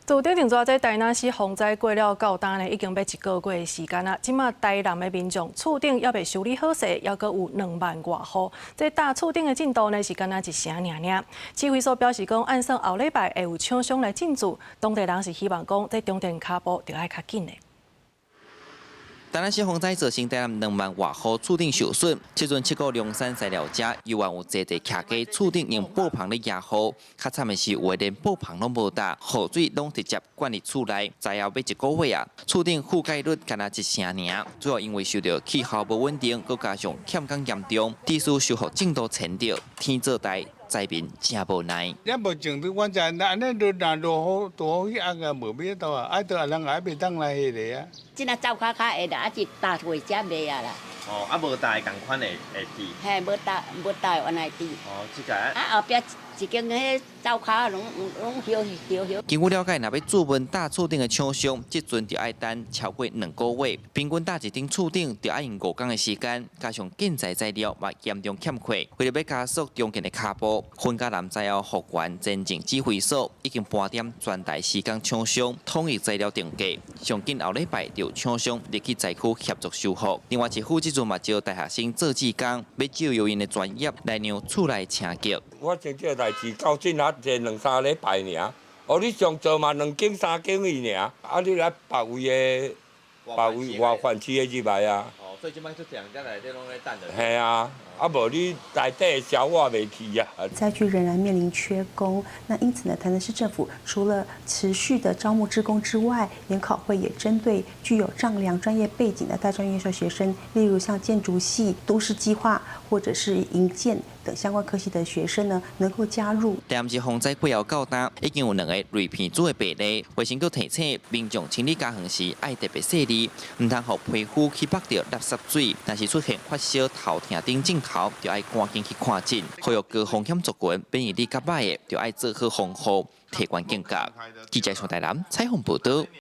自地震在台南市洪灾过了到今呢，已经要1个月的时间啦。即马台南的民众厝顶还未修理好势，还阁有2万外户。这搭厝顶的进度呢是敢若一成尔。指挥所表示讲，按算后礼拜会有厂商来进驻，当地人是希望讲，这中电脚步就要较紧的。 台南市洪灾造成台南2万外户厝顶受损，即阵7个龙山材料者，又还有坐地徛家厝顶用布棚咧压好，较惨的是有的连布棚拢无搭，雨水拢直接灌入厝内，再后要1个月啊，厝顶覆盖率敢若1成尔，主要因为受到气候无稳定，佮加上欠工严重，地势修复进度前着，天做大。 灾民真无奈。你无种到，我就安尼落雨去压啊，无咩到啊，爱到人也袂当来迄个啊。即那走卡卡会啦，一大回家卖啊啦。哦，啊无大共款会滴。嘿，无大原来滴。哦，即个。啊后壁一间迄走卡拢烧。经过了解，若要注文搭厝顶的厂商，即阵就要等超过2个月，平均搭一顶厝顶就要用5天的时间，加上建材材料也严重欠缺。为了要加速中建的脚步，分家南再后复原前景指挥所已经拨点全台施工厂商统一材料定价，上紧后礼拜就厂商入去灾区协助修复。另外一户即阵嘛招大学生做志工，要借由因的专业来让厝内清洁。我整这代志到今仔才2-3礼拜尔，哦，你上做嘛2间3间伊尔，啊，你来别位外县市的入来啊。哦，所以即摆出店在内底拢在等着。系啊，啊无你内底消化袂去啊。灾区仍然面临缺工，那因此呢，台南市政府除了持续的招募志工之外，研考会也针对具有丈量专业背景的大专院校学生，例如像建筑系、都市计划或者是营建等相关科系的学生呢，能够加入。台南市洪灾过后到今，已经有2个雷片组的病例，卫生局提醒民众清理家园时爱特别细腻，唔通互皮肤去绑着垃圾水，但是出现发烧、头痛等症头，就要赶紧去看诊。呼吁高风险族群，便于你甲歹的，就要做好防护，提悬警觉。记者从台南采访报道。